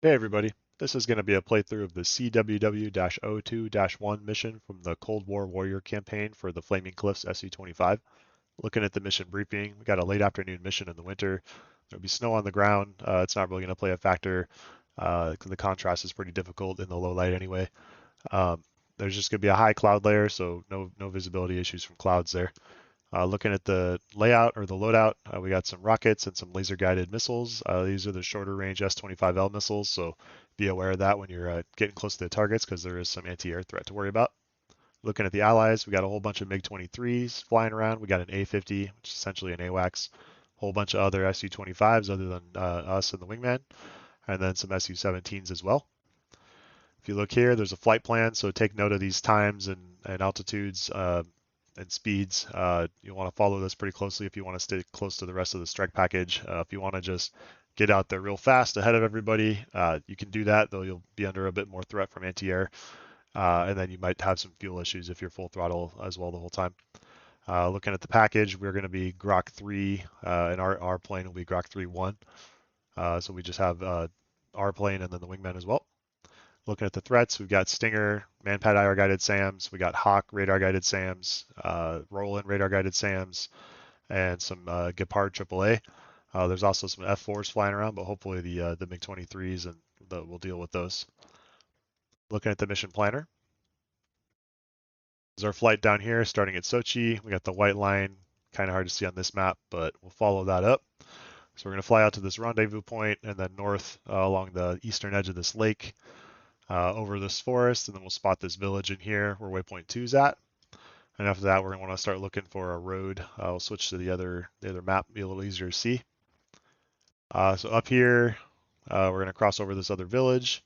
Hey everybody, this is going to be a playthrough of the CWW-02-1 mission from the Cold War Warrior campaign for the Flaming Cliffs Su-25. Looking at the mission briefing, we got a late afternoon mission in the winter. There'll be snow on the ground. It's not really going to play a factor. The contrast is pretty difficult in the low light anyway. There's just going to be a high cloud layer, so no visibility issues from clouds there. Looking at the layout or the loadout, we got some rockets and some laser guided missiles. These are the shorter range S-25L missiles, so be aware of that when you're getting close to the targets because there is some anti-air threat to worry about. Looking at the allies, we got a whole bunch of MiG-23s flying around. We got an A-50, which is essentially an AWACS, a whole bunch of other Su-25s other than us and the wingman, and then some Su-17s as well. If you look here, there's a flight plan, so take note of these times and altitudes and speeds. You want to follow this pretty closely if you want to stay close to the rest of the strike package. If you want to just get out there real fast ahead of everybody, you can do that, though you'll be under a bit more threat from anti-air. And then you might have some fuel issues if you're full throttle as well the whole time. Looking at the package, we're going to be Grok 3, and our plane will be Grok 3-1. So we just have our plane and then the wingman as well. Looking at the threats, we've got Stinger, Manpad IR guided SAMs, we got Hawk radar guided SAMs, Roland radar guided SAMs, and some Gepard AAA. There's also some F4s flying around, but hopefully the MiG-23s and we'll deal with those. Looking at the mission planner, there's our flight down here starting at Sochi. We got the white line, kind of hard to see on this map, but we'll follow that up. So we're going to fly out to this rendezvous point and then north along the eastern edge of this lake. Over this forest, and then we'll spot this village in here where waypoint 2 is at. And after that, we're going to want to start looking for a road. We'll switch to the other map, be a little easier to see. So up here, we're going to cross over this other village,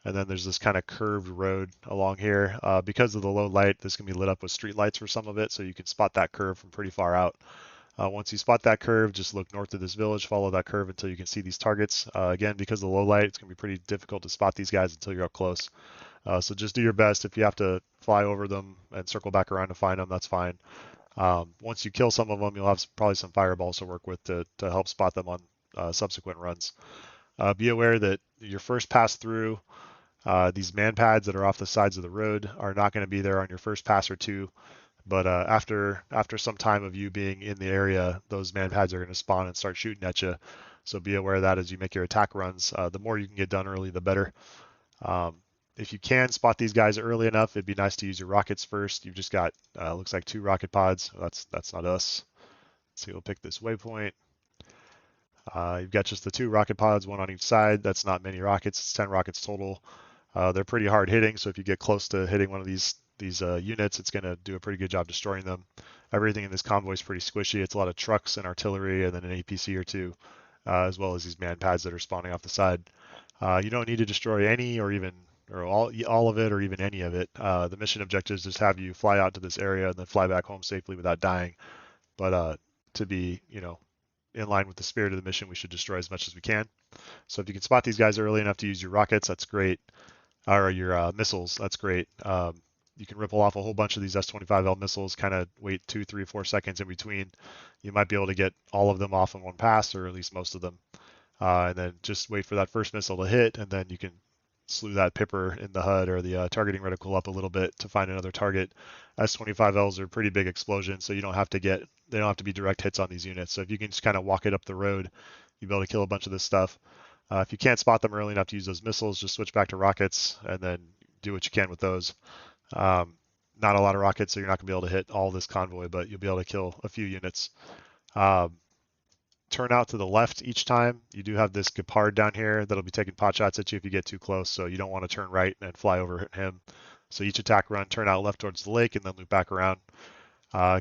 and then there's this kind of curved road along here. Because of the low light, this can be lit up with street lights for some of it, so you can spot that curve from pretty far out. Once you spot that curve, just look north of this village, follow that curve until you can see these targets. Again, because of the low light, it's going to be pretty difficult to spot these guys until you're up close. So just do your best. If you have to fly over them and circle back around to find them, that's fine. Once you kill some of them, you'll have probably some fireballs to work with to help spot them on subsequent runs. Be aware that your first pass through, these man pads that are off the sides of the road are not going to be there on your first pass or two. But after some time of you being in the area, those man pads are going to spawn and start shooting at you. So be aware of that as you make your attack runs. The more you can get done early, the better. If you can spot these guys early enough, it'd be nice to use your rockets first. You've just got, looks like 2 rocket pods. That's not us. So we'll pick this waypoint. You've got just the 2 rocket pods, 1 on each side. That's not many rockets. It's 10 rockets total. They're pretty hard hitting, so if you get close to hitting one of these units, it's going to do a pretty good job destroying them. Everything in this convoy is pretty squishy. It's a lot of trucks and artillery and then an APC or 2, as well as these man pads that are spawning off the side. You don't need to destroy any or all of it or even any of it. The mission objectives just have you fly out to this area and then fly back home safely without dying. But to be, in line with the spirit of the mission, we should destroy as much as we can. So if you can spot these guys early enough to use your rockets, that's great. Or your missiles, that's great. You can ripple off a whole bunch of these S-25L missiles, kind of wait 2, 3, 4 seconds in between. You might be able to get all of them off in one pass, or at least most of them. And then just wait for that first missile to hit, and then you can slew that pipper in the HUD or the targeting reticle up a little bit to find another target. S-25Ls are pretty big explosions, so they don't have to be direct hits on these units. So if you can just kind of walk it up the road, you'll be able to kill a bunch of this stuff. If you can't spot them early enough to use those missiles, just switch back to rockets and then do what you can with those. Not a lot of rockets, so you're not going to be able to hit all this convoy, but you'll be able to kill a few units. Turn out to the left each time. You do have this Gepard down here that'll be taking pot shots at you if you get too close, so you don't want to turn right and fly over him. So each attack run, turn out left towards the lake and then loop back around.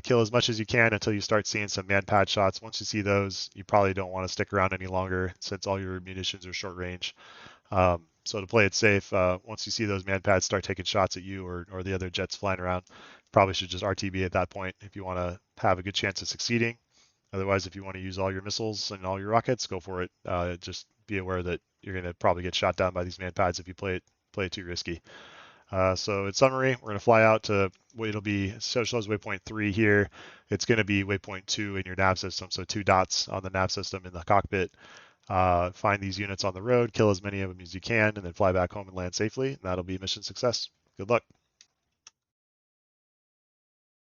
Kill as much as you can until you start seeing some man pad shots. Once you see those, you probably don't want to stick around any longer since all your munitions are short range. So to play it safe, once you see those man pads start taking shots at you or the other jets flying around, probably should just RTB at that point if you want to have a good chance of succeeding. Otherwise, if you want to use all your missiles and all your rockets, go for it. Just be aware that you're going to probably get shot down by these man pads if you play it too risky. So in summary, we're going to fly out to it'll be shows waypoint 3 here. It's going to be waypoint 2 in your nav system, so 2 dots on the nav system in the cockpit. find these units on the road, kill as many of them as you can, and then fly back home and land safely. And that'll be mission success. Good luck.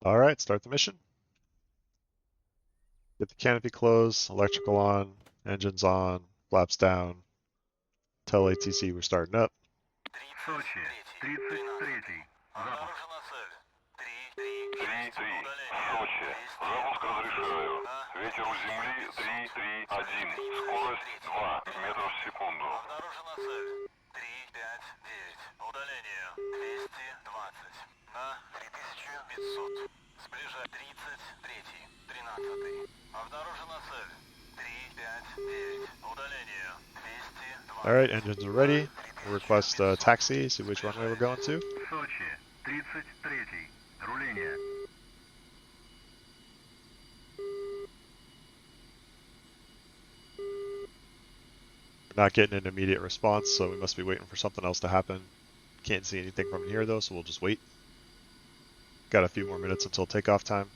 All right, start the mission. Get the canopy closed, electrical on, engines on, flaps down. Tell ATC we're starting up. Сочи, 33-й. Запуск. 3-3, Сочи. Запуск разрешаю. Ветер у земли 3-3-1. Скорость 2 метров в секунду. Обнаружена цель. 3-5-9. Удаление 220. На 3500. Сближай 33-й, 13-й. Обнаружена цель. 3-5-9. Удаление 220. All right, engines are ready. We'll request a taxi, see which runway we're going to. Сочи, 33-й. Руление. We're not getting an immediate response, so we must be waiting for something else to happen. Can't see anything from here though, so we'll just wait. Got a few more minutes until takeoff time.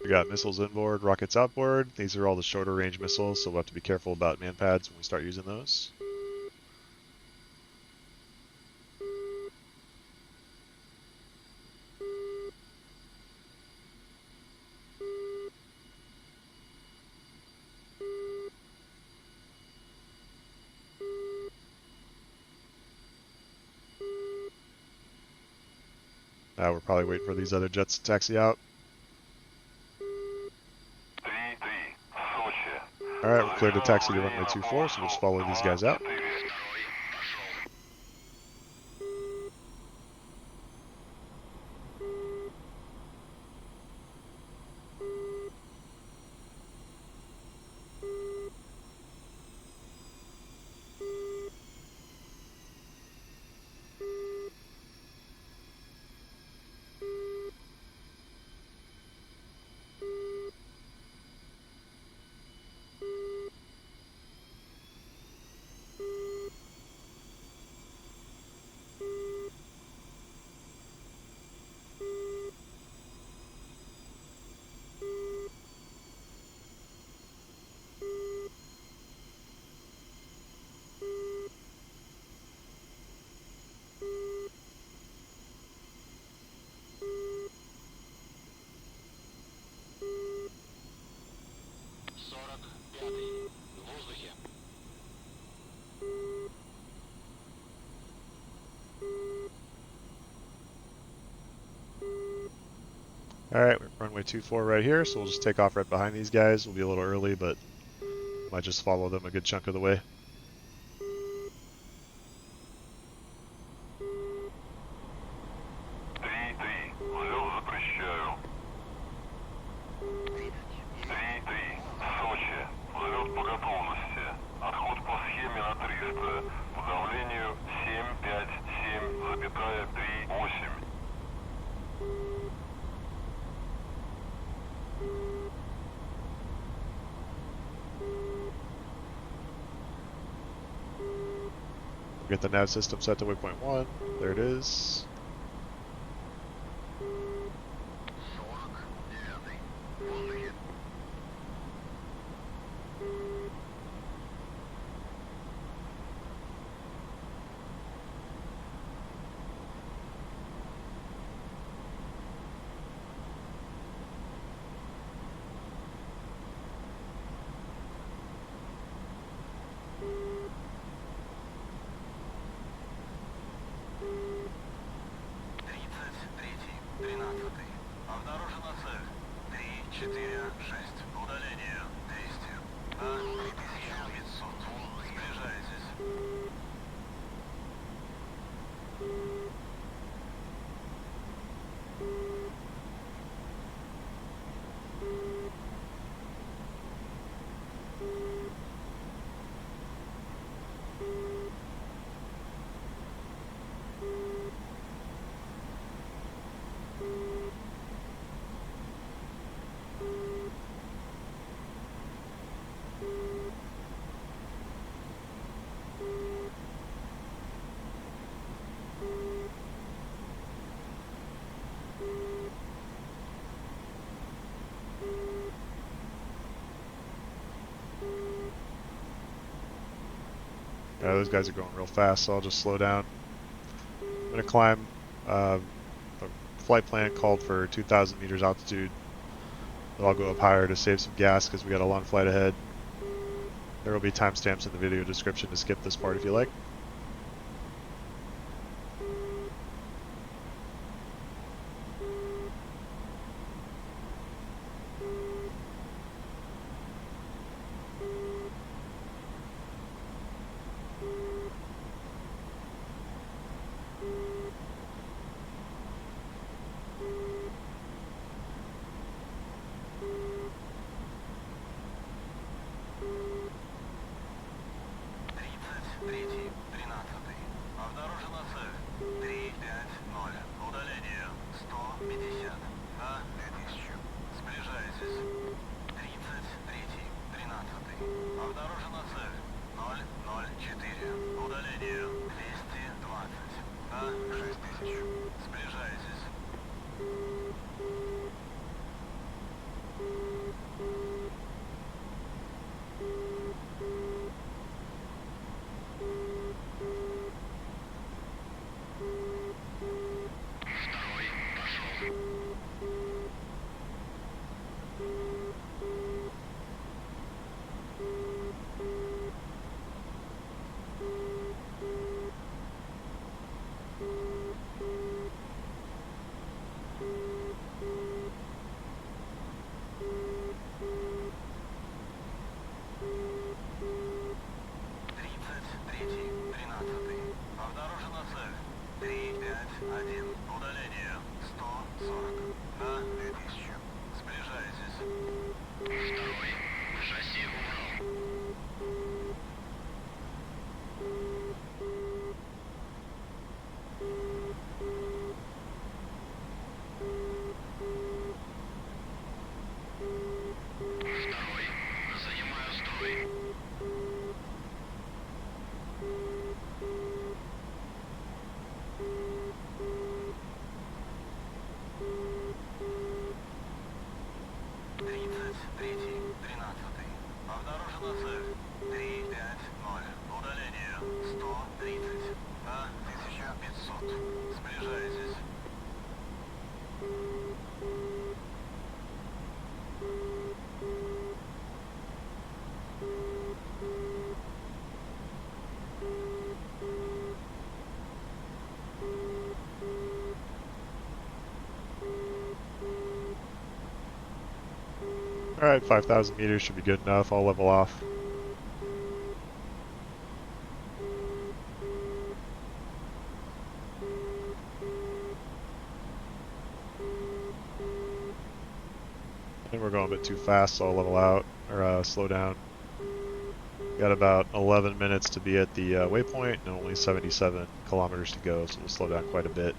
We got missiles inboard, rockets outboard. These are all the shorter range missiles, so we'll have to be careful about man pads when we start using those. Now we're probably waiting for these other jets to taxi out. Alright, we're cleared to taxi to runway 24, so we'll just follow these guys out. Alright, runway 24 right here, so we'll just take off right behind these guys. We'll be a little early, but might just follow them a good chunk of the way. Get the nav system set to waypoint 1. There it is. Обнаружена цель. 3-4-6. Удаление 200. На 3500. Сближайтесь. Yeah, those guys are going real fast, so I'll just slow down. I'm going to climb. The flight plan called for 2,000 meters altitude, but I'll go up higher to save some gas because we got a long flight ahead. There will be timestamps in the video description to skip this part if you like. Alright, 5,000 meters should be good enough. I'll level off. I think we're going a bit too fast, so I'll level out, or slow down. Got about 11 minutes to be at the waypoint and only 77 kilometers to go, so we'll slow down quite a bit.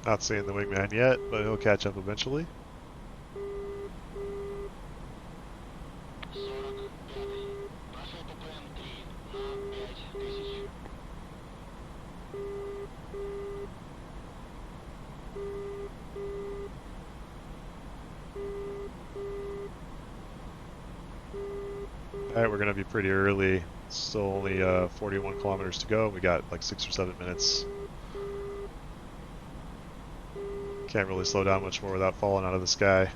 Not seeing the wingman yet, but he'll catch up eventually. Alright, we're going to be pretty early. Still only 41 kilometers to go. We got like 6 or 7 minutes. Can't really slow down much more without falling out of the sky.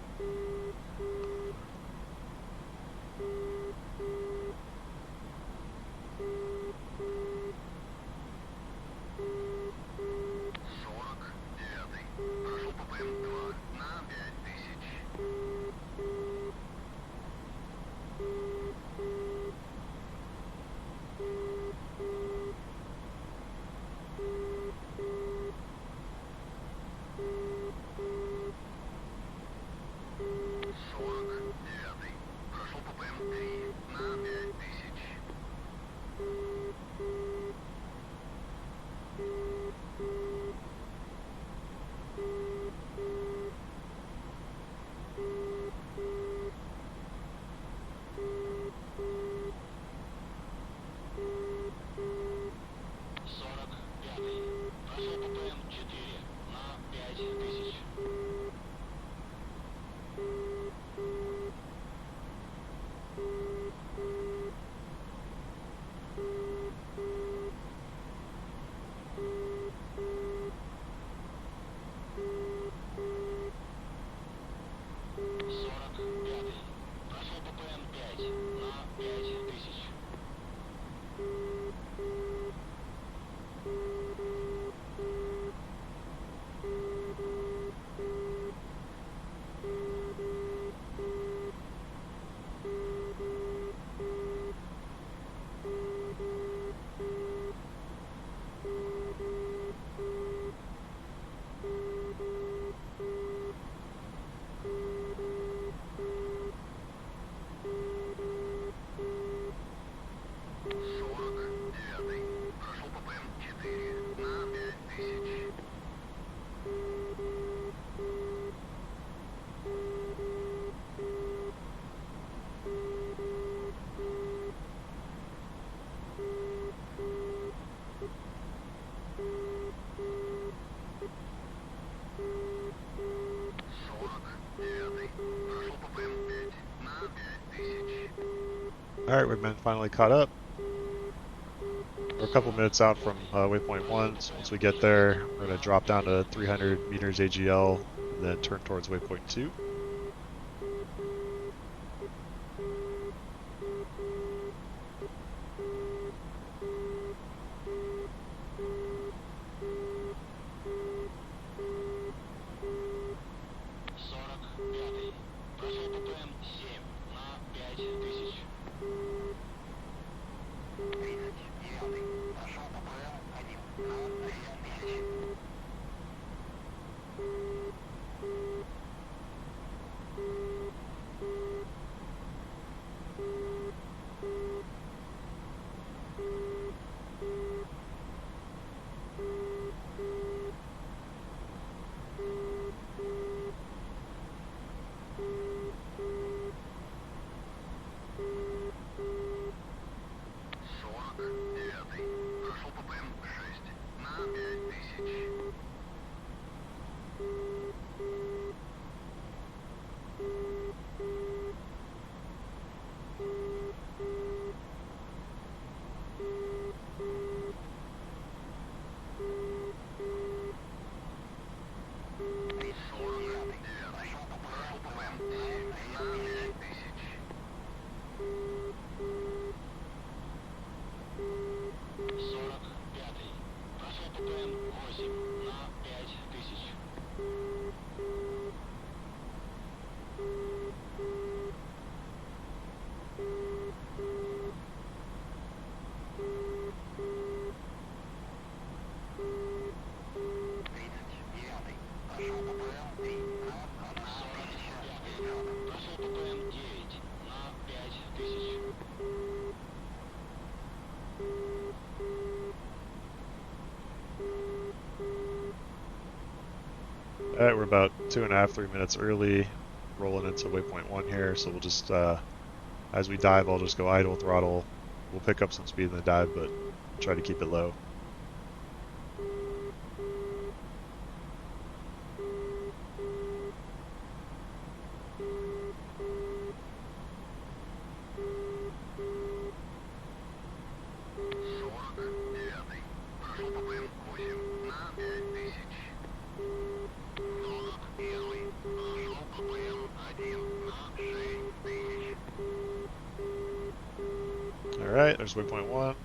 Alright, we've been finally caught up. We're a couple minutes out from waypoint 1, so once we get there, we're going to drop down to 300 meters AGL, and then turn towards waypoint 2. All right, we're about 2.5, 3 minutes early, rolling into waypoint 1 here. So we'll just, as we dive, I'll just go idle throttle. We'll pick up some speed in the dive, but try to keep it low. All right, there's waypoint 1.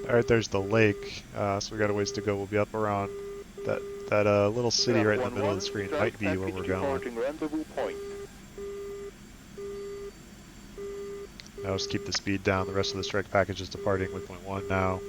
All right, there's the lake. So we got a ways to go. We'll be up around that little city right in the middle of the screen. Might be where we're going. Now just keep the speed down. The rest of the strike package is departing with point 1 now.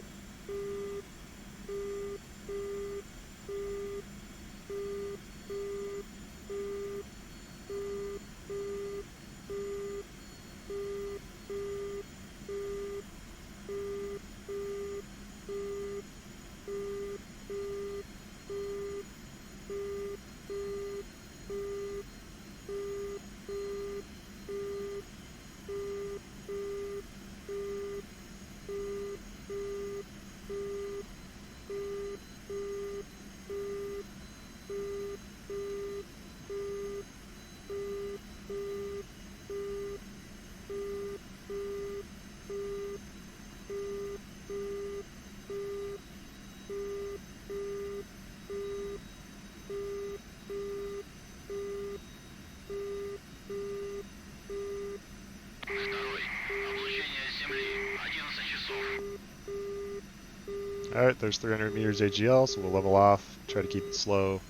Alright, there's 300 meters AGL, so we'll level off, try to keep it slow.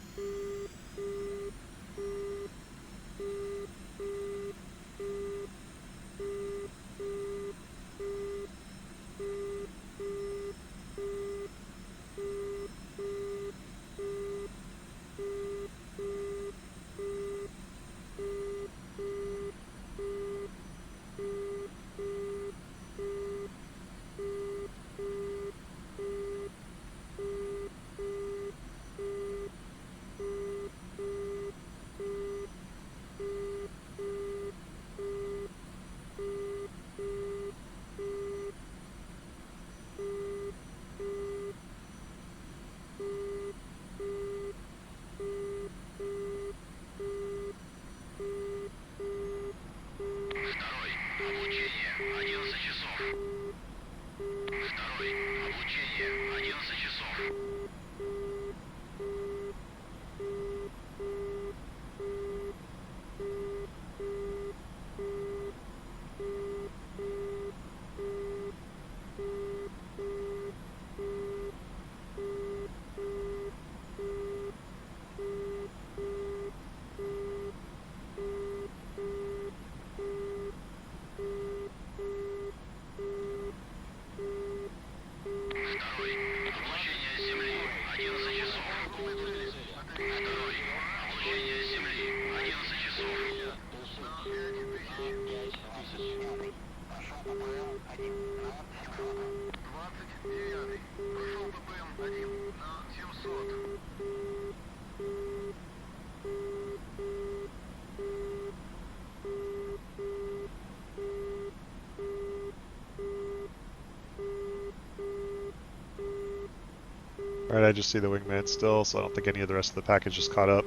Alright, I just see the wingman still, so I don't think any of the rest of the package is caught up.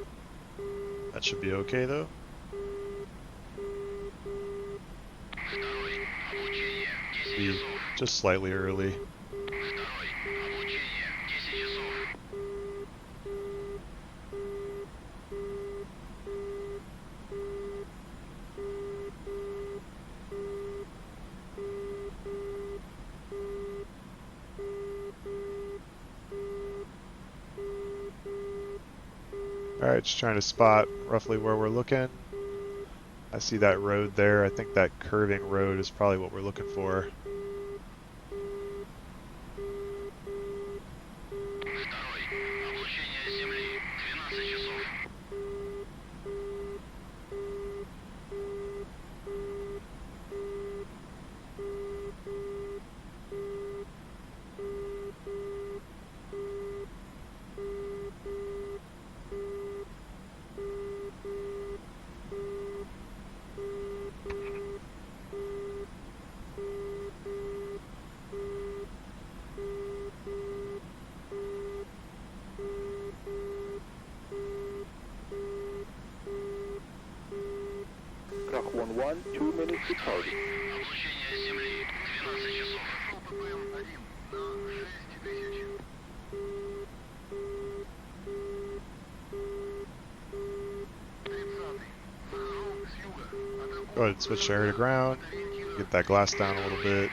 That should be okay though. Be just slightly early. Alright, just trying to spot roughly where we're looking. I see that road there. I think that curving road is probably what we're looking for. Крах 1-1, 2 minutes to target. Go ahead and switch air to ground. Get that glass down a little bit.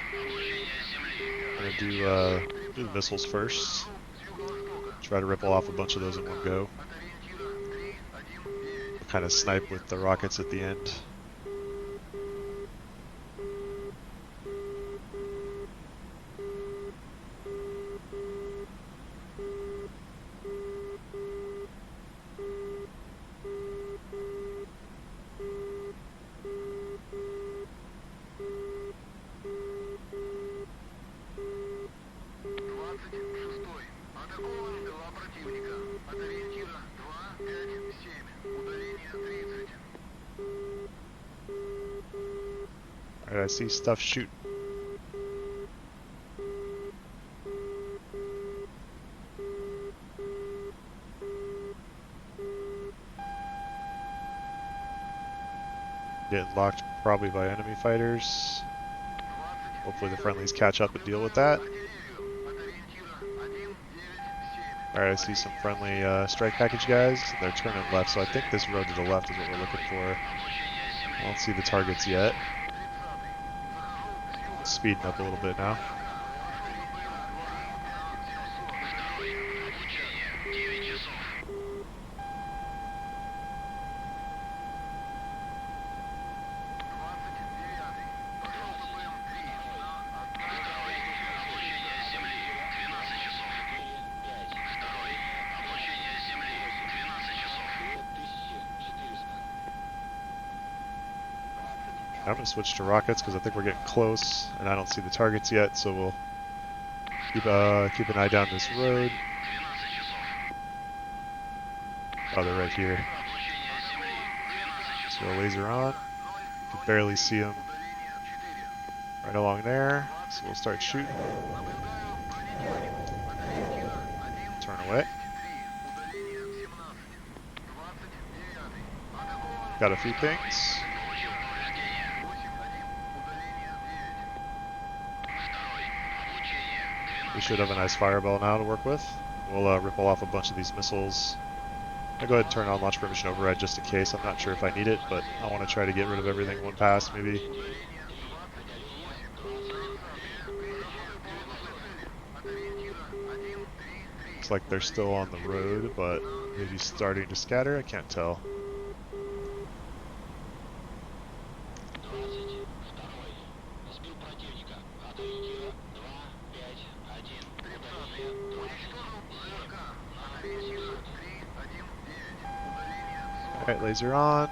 I'm gonna do the missiles first. Try to ripple off a bunch of those in one go. Kind of snipe with the rockets at the end. Alright, I see stuff shooting. Getting locked probably by enemy fighters. Hopefully the friendlies catch up and deal with that. Alright, I see some friendly strike package guys. They're turning left, so I think this road to the left is what we're looking for. I don't see the targets yet. Speeding up a little bit now. I'm going to switch to rockets because I think we're getting close and I don't see the targets yet, so we'll keep an eye down this road. Oh, they're right here. So laser on. You can barely see them right along there, so we'll start shooting. Turn away. Got a few pings. We should have a nice fireball now to work with. We'll ripple off a bunch of these missiles. I'll go ahead and turn on launch permission override just in case. I'm not sure if I need it, but I want to try to get rid of everything one pass maybe. Looks like they're still on the road, but maybe starting to scatter. I can't tell. Alright, laser on.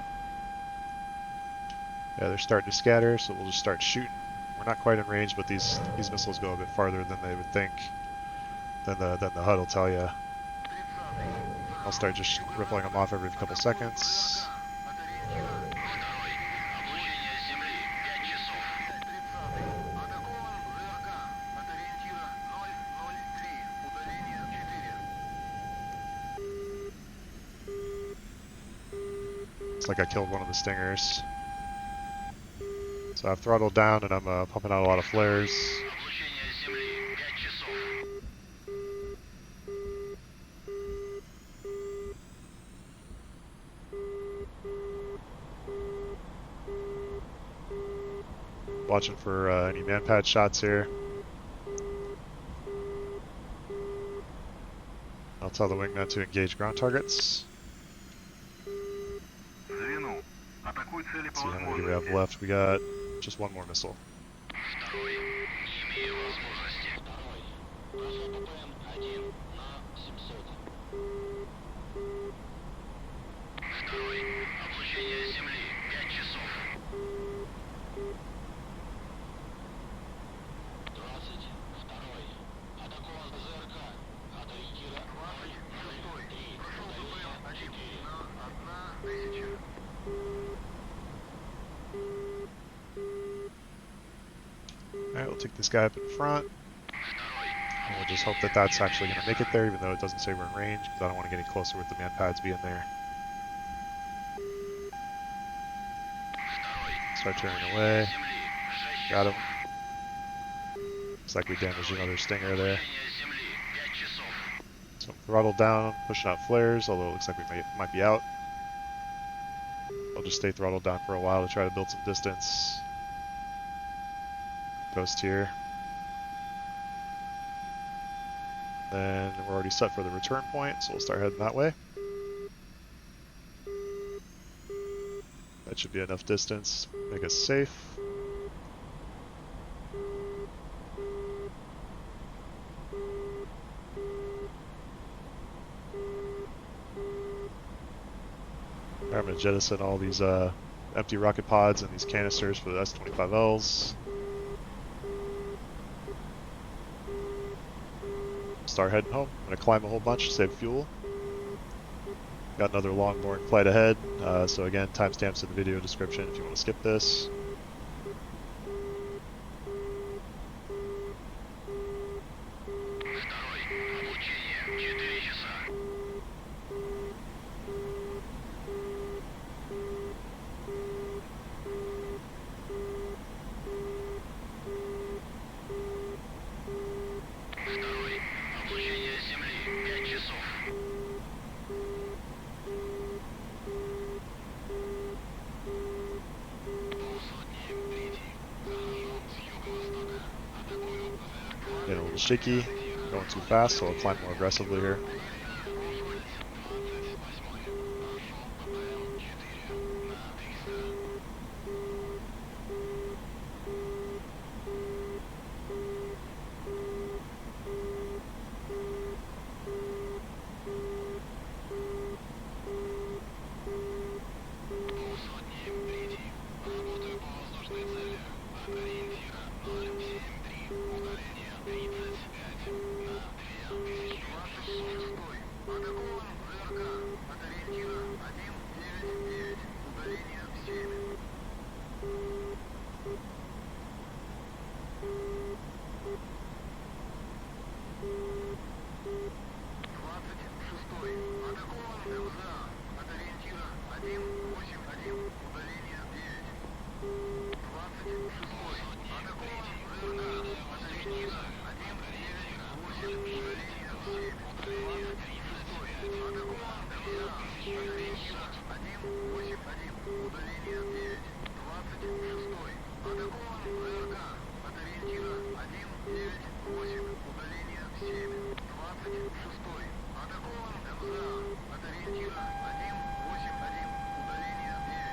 Yeah, they're starting to scatter, so we'll just start shooting. We're not quite in range, but these missiles go a bit farther than they would think. Than the HUD will tell you. I'll start just rippling them off every couple seconds. Looks like I killed one of the stingers. So I've throttled down and I'm pumping out a lot of flares. Облучение Земли 5 часов. Watching for any man-pad shots here. I'll tell the wingman to engage ground targets. Звено. Атакуй цели по See how many do we have возможности. left? We got just one more missile. Второй. Не имею возможности. Второй. Прошу ППМ 1 на 700. Второй. Облучение Земли 5 часов. 22. Атакован ЗРК. От ориентира 003. Прошу ППМ 1 на 1000. Alright, we'll take this guy up in front. And we'll just hope that that's actually going to make it there, even though it doesn't say we're in range, because I don't want to get any closer with the man-pads being there. Start turning away. Got him. Looks like we damaged another stinger there. So I'm throttled down, pushing out flares, although it looks like we might be out. I'll just stay throttled down for a while to try to build some distance. Ghost here. Then we're already set for the return point, so we'll start heading that way. That should be enough distance, make us safe. I'm going to jettison all these empty rocket pods and these canisters for the S-25Ls. Start heading home. I'm going to climb a whole bunch, save fuel. Got another long, boring flight ahead, so again, timestamps in the video description if you want to skip this. Getting a little shaky, going too fast, so I'll climb more aggressively here.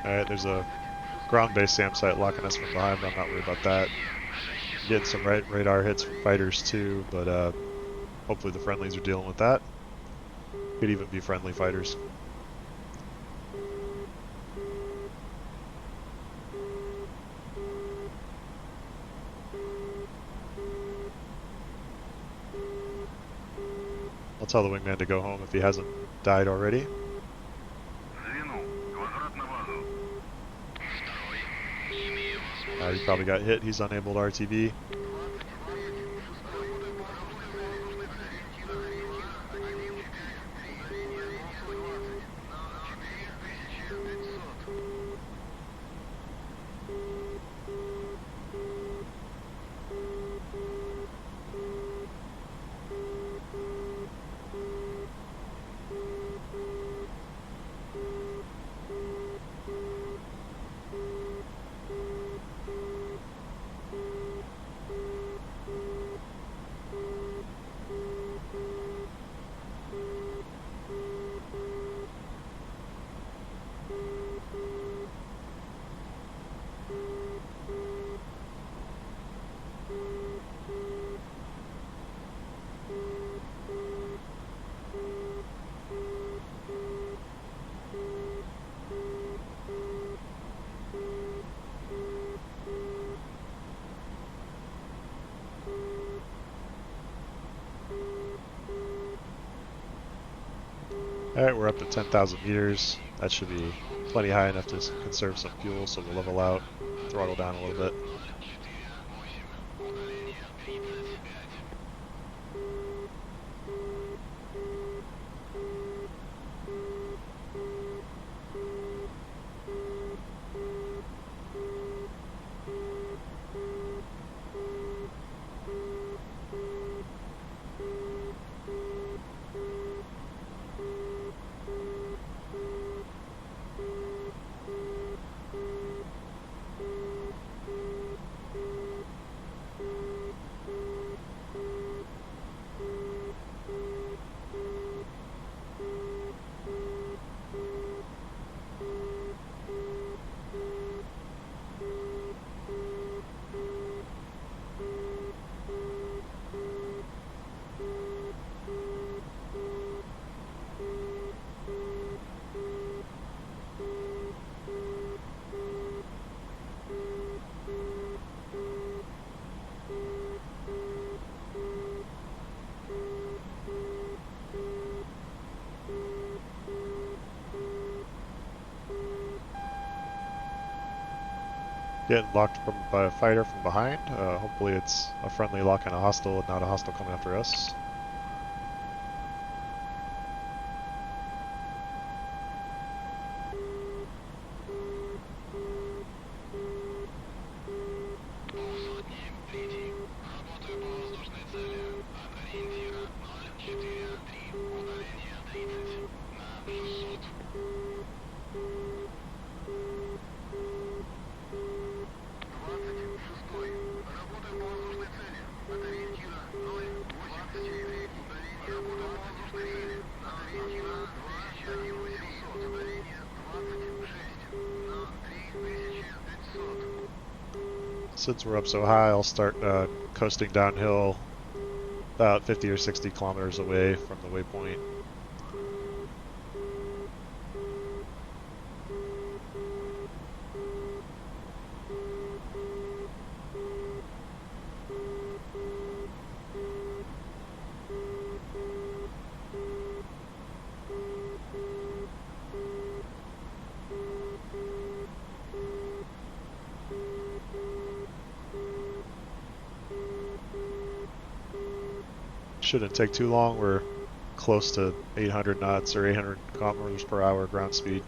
Alright, there's a ground-based SAM site locking us from behind, but I'm not worried about that. Getting some radar hits from fighters too, but hopefully the friendlies are dealing with that. Could even be friendly fighters. I'll tell the wingman to go home if he hasn't died already. He probably got hit, he's unable to RTB. Alright, we're up to 10,000 meters. That should be plenty high enough to conserve some fuel, so we'll level out, throttle down a little bit. Getting locked from by a fighter from behind. Hopefully it's a friendly lock and a hostile and not a hostile coming after us. Since we're up so high, I'll start coasting downhill about 50 or 60 kilometers away from the waypoint. Shouldn't take too long. We're close to 800 knots or 800 kilometers per hour ground speed.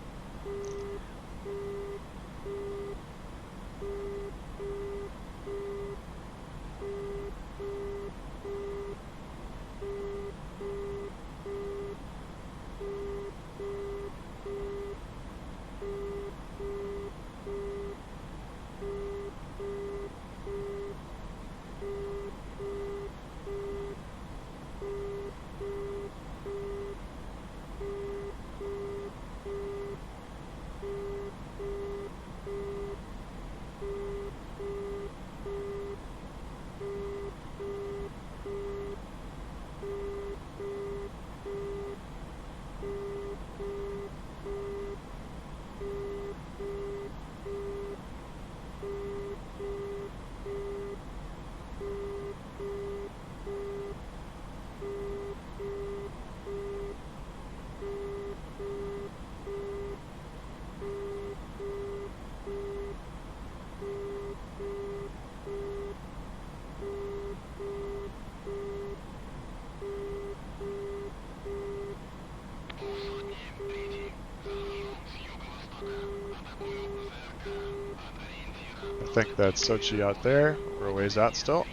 I think that's Sochi out there. We're a ways out still.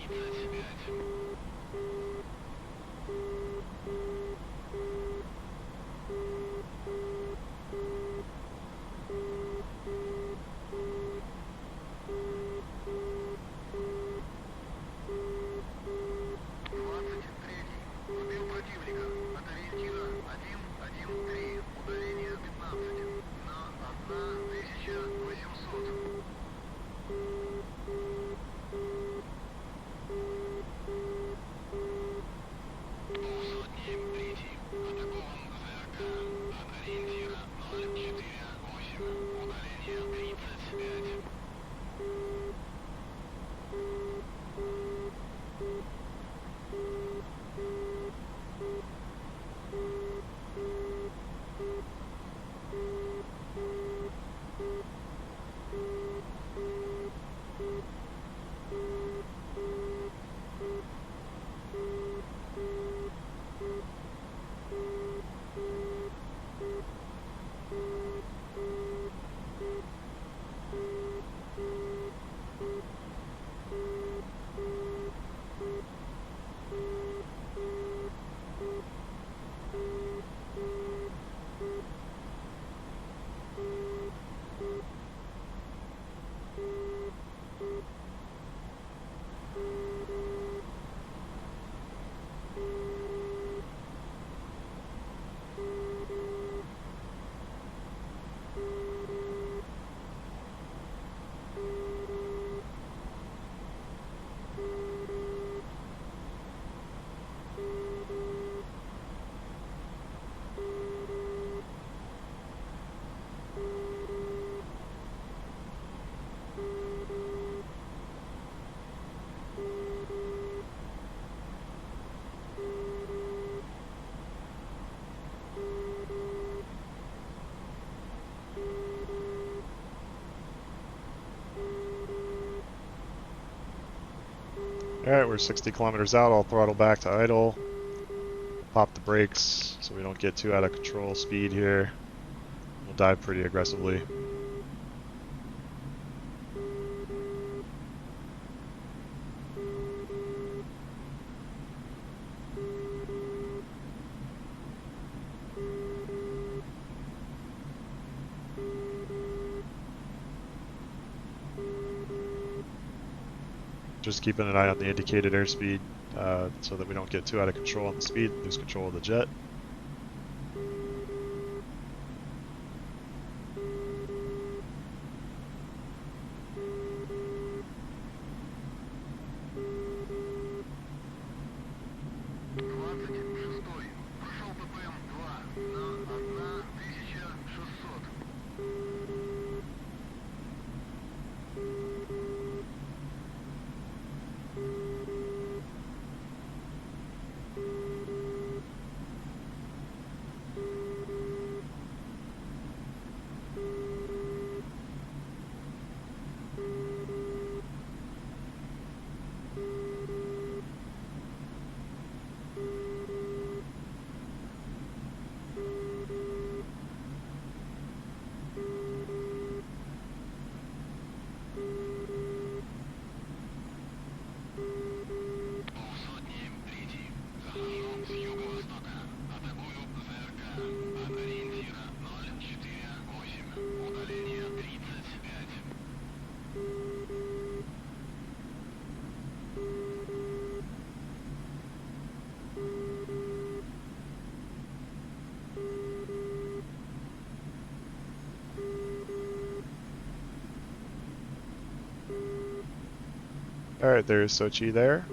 Alright, we're 60 kilometers out. I'll throttle back to idle. Pop the brakes so we don't get too out of control speed here. We'll dive pretty aggressively. Just keeping an eye on the indicated airspeed so that we don't get too out of control on the speed, lose control of the jet. Alright, there's Sochi there.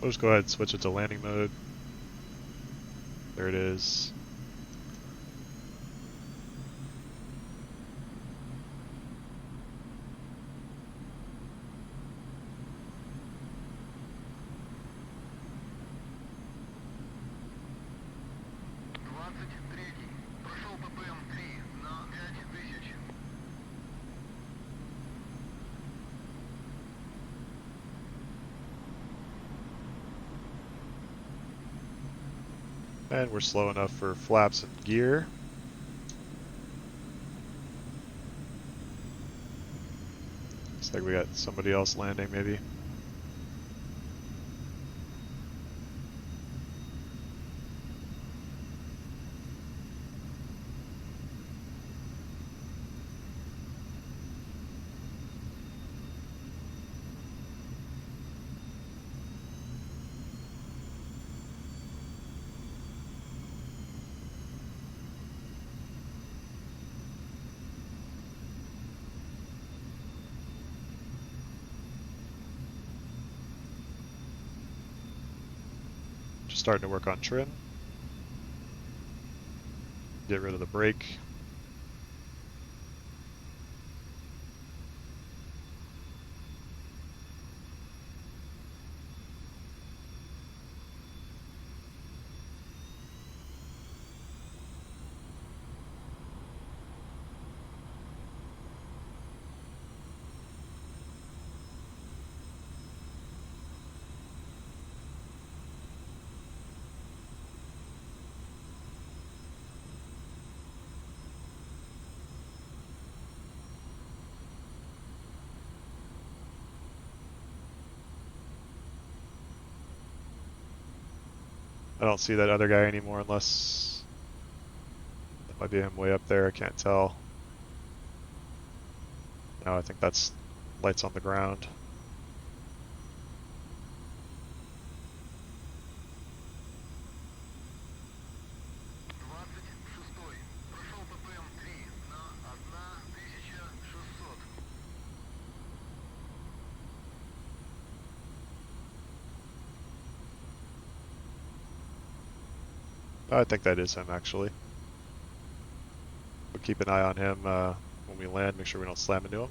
We'll just go ahead and switch it to landing mode. There it is. And we're slow enough for flaps and gear. Looks like we got somebody else landing maybe. Just starting to work on trim. Get rid of the brake. I don't see that other guy anymore unless that might be him way up there. I can't tell. No, I think that's lights on the ground. I think that is him actually. We'll keep an eye on him when we land, make sure we don't slam into him.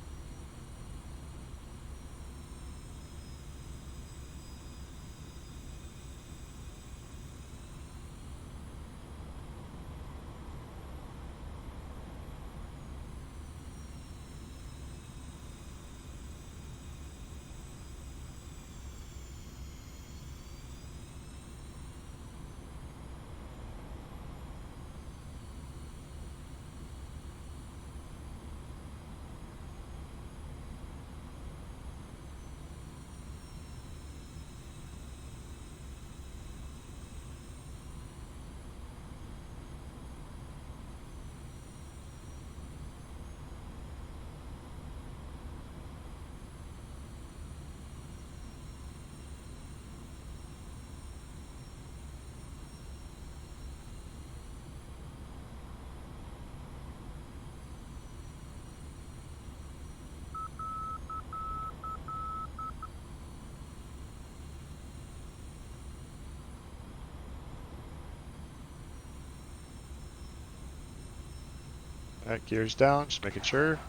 Alright, gears down, just making sure.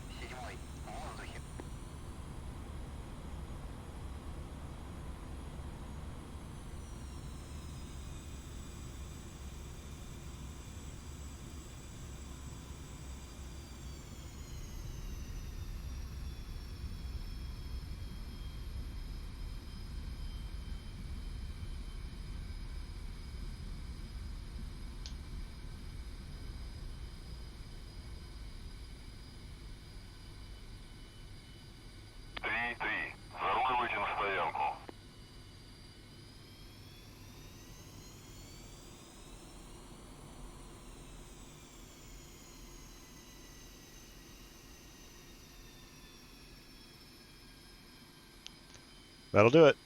That'll do it.